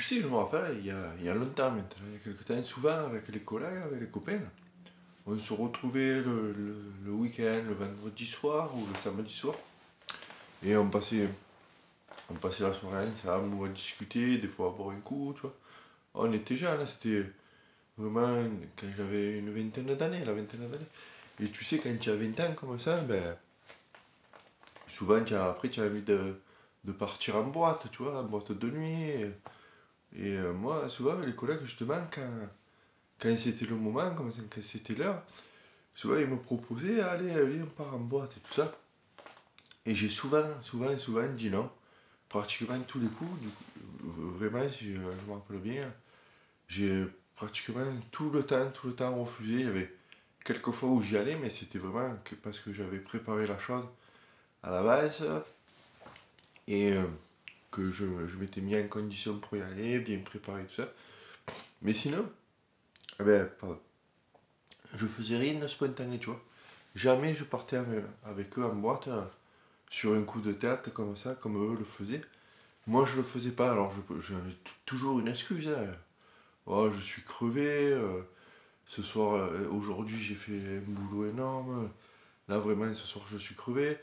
sais, je me rappelle, il y a longtemps maintenant, il y a quelques temps, souvent avec les collègues, avec les copains, on se retrouvait le week-end, le vendredi soir ou le samedi soir, et on passait la soirée ensemble, on discuter, des fois à boire un coup, tu vois. On était jeunes, hein, c'était vraiment quand j'avais une vingtaine d'années, la vingtaine d'années. Et tu sais, quand tu as 20 ans comme ça, ben, souvent après tu as envie de partir en boîte, tu vois, en boîte de nuit. Moi, souvent avec les collègues, justement, quand c'était le moment, quand c'était l'heure, souvent ils me proposaient, allez, viens, on part en boîte et tout ça. Et j'ai souvent dit non. Pratiquement tous les coups, vraiment, si je me rappelle bien, j'ai pratiquement tout le temps refusé. Il y avait quelques fois où j'y allais, mais c'était vraiment que parce que j'avais préparé la chose à la base et que je m'étais mis en condition pour y aller, bien préparé, tout ça. Mais sinon, eh ben, je faisais rien de spontané, tu vois. Jamais je partais avec eux en boîte sur un coup de tête comme ça, comme eux le faisaient. Moi, je le faisais pas, alors j'avais toujours une excuse, hein. Oh, je suis crevé, ce soir, aujourd'hui j'ai fait un boulot énorme, là vraiment ce soir je suis crevé.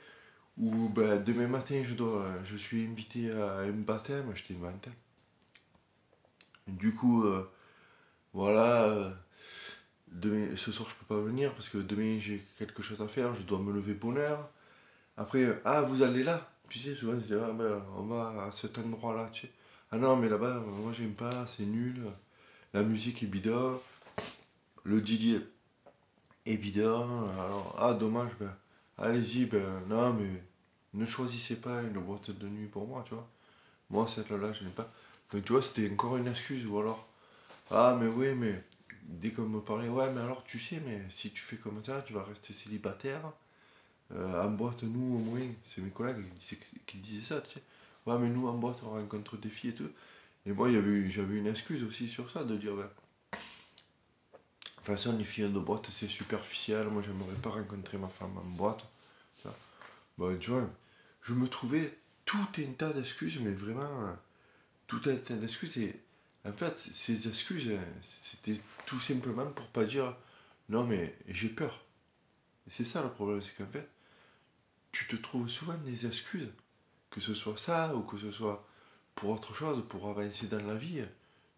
Ou ben, demain matin je suis invité à un baptême, j'étais un baptême. Du coup, voilà, ce soir je peux pas venir parce que demain j'ai quelque chose à faire, je dois me lever bonne heure. Après, ah vous allez là, tu sais, souvent c'est ah, ben, on va à cet endroit-là, tu sais. Ah non mais là-bas, moi j'aime pas, c'est nul, la musique est bidon, le DJ est bidon, alors ah dommage, ben allez-y, ben non mais ne choisissez pas une boîte de nuit pour moi, tu vois. Moi celle-là je n'ai pas. Donc tu vois, c'était encore une excuse, ou alors, ah mais oui, mais dès qu'on me parlait, ouais mais alors tu sais, mais si tu fais comme ça, tu vas rester célibataire. En boîte, nous, au moins, c'est mes collègues qui disaient ça, tu sais. Ouais, mais nous, en boîte, on rencontre des filles et tout. Et moi, j'avais une excuse aussi sur ça, de dire, ben, de toute façon, les filles de boîte, c'est superficiel. Moi, j'aimerais pas rencontrer ma femme en boîte. Ça. Bon, tu vois, je me trouvais tout un tas d'excuses, mais vraiment, tout un tas d'excuses. Et en fait, ces excuses, c'était tout simplement pour pas dire, non, mais j'ai peur. Et c'est ça le problème, c'est qu'en fait, tu te trouves souvent des excuses. Que ce soit ça ou que ce soit pour autre chose, pour avancer dans la vie,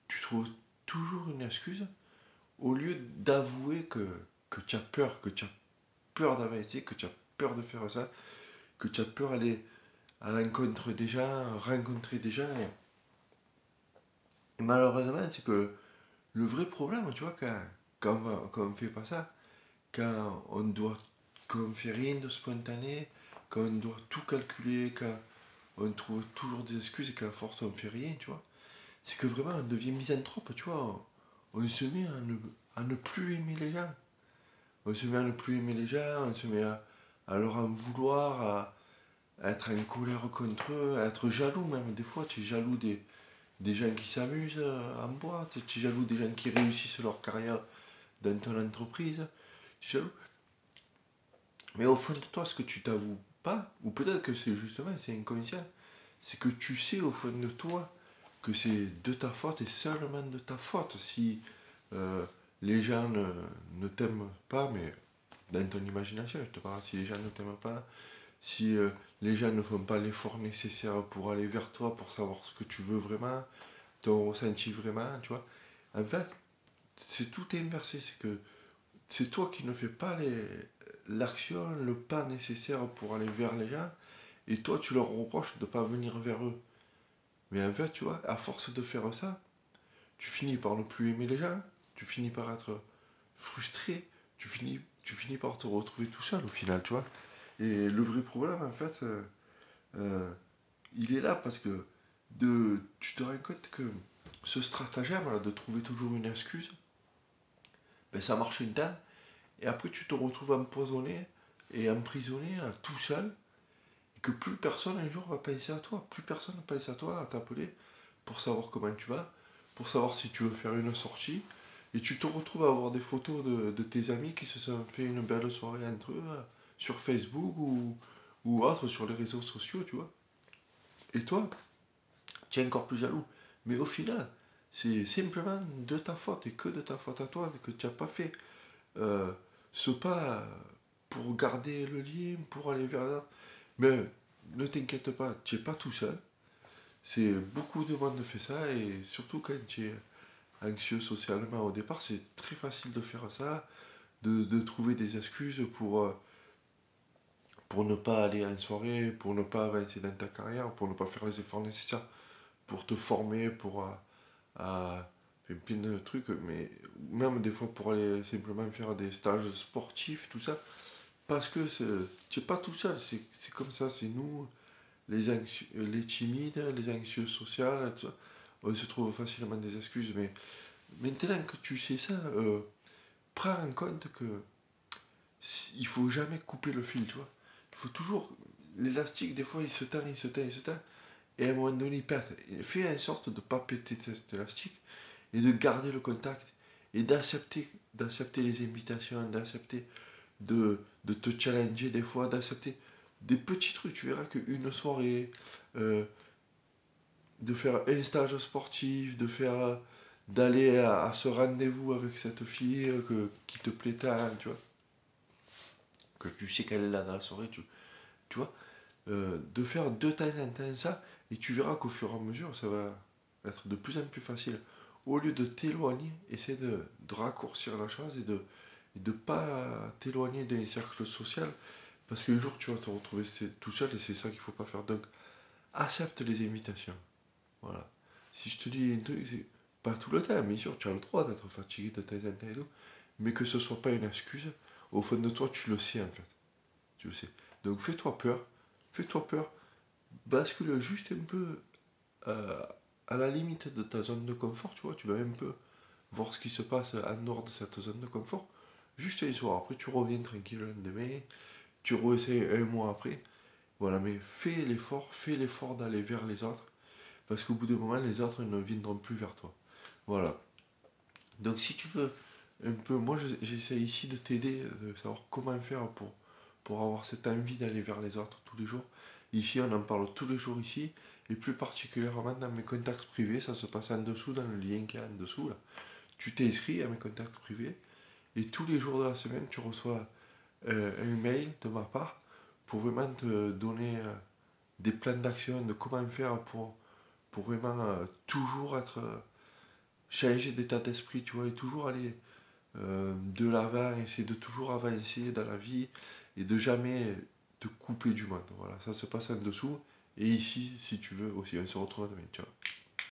tu trouves toujours une excuse au lieu d'avouer que tu as peur, que tu as peur d'avancer, que tu as peur de faire ça, que tu as peur d'aller à l'encontre des gens, rencontrer des gens. Et malheureusement, c'est que le vrai problème, tu vois, quand on fait pas ça, quand on fait rien de spontané, quand on doit tout calculer, quand on trouve toujours des excuses et qu'à force on fait rien, tu vois. C'est que vraiment on devient misanthrope, tu vois. On se met à ne plus aimer les gens. On se met à ne plus aimer les gens, on se met à leur en vouloir, à être en colère contre eux, à être jaloux même. Des fois, tu es jaloux des gens qui s'amusent en boîte, tu es jaloux des gens qui réussissent leur carrière dans ton entreprise. Tu es jaloux. Mais au fond de toi, ce que tu t'avoues pas, ou peut-être que c'est justement, c'est inconscient, c'est que tu sais au fond de toi que c'est de ta faute et seulement de ta faute si euh, les gens ne t'aiment pas, mais dans ton imagination, je te parle, si les gens ne t'aiment pas, si les gens ne font pas l'effort nécessaire pour aller vers toi, pour savoir ce que tu veux vraiment, ton ressenti vraiment, tu vois. En fait, c'est tout inversé, c'est que c'est toi qui ne fais pas l'action, le pas nécessaire pour aller vers les gens, et toi tu leur reproches de ne pas venir vers eux. Mais en fait, tu vois, à force de faire ça, tu finis par ne plus aimer les gens, tu finis par être frustré, tu finis par te retrouver tout seul au final, tu vois. Et le vrai problème, en fait, euh, il est là parce que tu te rends compte que ce stratagème là, de trouver toujours une excuse, ben, ça marche une temps, et après tu te retrouves empoisonné et emprisonné là, tout seul, et que plus personne un jour va penser à toi, plus personne ne pense à toi, à t'appeler pour savoir comment tu vas, pour savoir si tu veux faire une sortie, et tu te retrouves à avoir des photos de tes amis qui se sont fait une belle soirée entre eux, sur Facebook ou autre, sur les réseaux sociaux, tu vois. Et toi, tu es encore plus jaloux. Mais au final, c'est simplement de ta faute et que de ta faute à toi que tu n'as pas fait ce pas pour garder le lien, pour aller vers là. Mais ne t'inquiète pas, tu n'es pas tout seul. C'est beaucoup de monde fait ça et surtout quand tu es anxieux socialement au départ, c'est très facile de faire ça, de trouver des excuses pour ne pas aller en soirée, pour ne pas avancer dans ta carrière, pour ne pas faire les efforts nécessaires pour te former, pour faire plein de trucs, mais même des fois pour aller simplement faire des stages sportifs, tout ça, parce que tu n'es pas tout seul, c'est comme ça, c'est nous, les timides, les anxieux sociaux, tout ça. On se trouve facilement des excuses, mais maintenant que tu sais ça, prends en compte que il faut jamais couper le fil, tu vois. Il faut toujours. L'élastique, des fois, il se tend, il se tend, il se tend. Et à un moment donné, il pète. Fais en sorte de ne pas péter cet élastique et de garder le contact et d'accepter les invitations, d'accepter de te challenger des fois, d'accepter des petits trucs. Tu verras qu'une soirée, euh, de faire un stage sportif, d'aller à ce rendez-vous avec cette fille qui te plaît tant, tu vois, que tu sais qu'elle est là dans la soirée, tu vois, de faire de temps en temps ça, et tu verras qu'au fur et à mesure, ça va être de plus en plus facile. Au lieu de t'éloigner, essaie de raccourcir la chose et de pas t'éloigner d'un cercle social, parce qu'un jour tu vas te retrouver tout seul et c'est ça qu'il faut pas faire. Donc, accepte les invitations. Voilà. Si je te dis un truc, c'est pas tout le temps, bien sûr, tu as le droit d'être fatigué de temps en temps et tout, mais que ce soit pas une excuse, au fond de toi, tu le sais en fait. Tu le sais. Donc fais-toi peur, bascule juste un peu euh, à la limite de ta zone de confort, tu vois, tu vas un peu voir ce qui se passe en dehors de cette zone de confort, juste un soir, après tu reviens tranquille le lendemain, tu réessayes un mois après, voilà, mais fais l'effort d'aller vers les autres, parce qu'au bout d'un moment, les autres ne viendront plus vers toi. Voilà. Donc si tu veux un peu, moi j'essaie ici de t'aider, de savoir comment faire pour avoir cette envie d'aller vers les autres tous les jours. Ici, on en parle tous les jours ici, et plus particulièrement dans mes contacts privés, ça se passe en dessous, dans le lien qu'il y a en dessous, là. Tu t'es inscris à mes contacts privés, et tous les jours de la semaine, tu reçois un mail de ma part pour vraiment te donner des plans d'action, de comment faire pour vraiment toujours être changer d'état d'esprit, tu vois, et toujours aller de l'avant, essayer de toujours avancer dans la vie et de jamais te couper du monde. Voilà, ça se passe en dessous. Et ici, si tu veux aussi, on se retrouve demain. Ciao.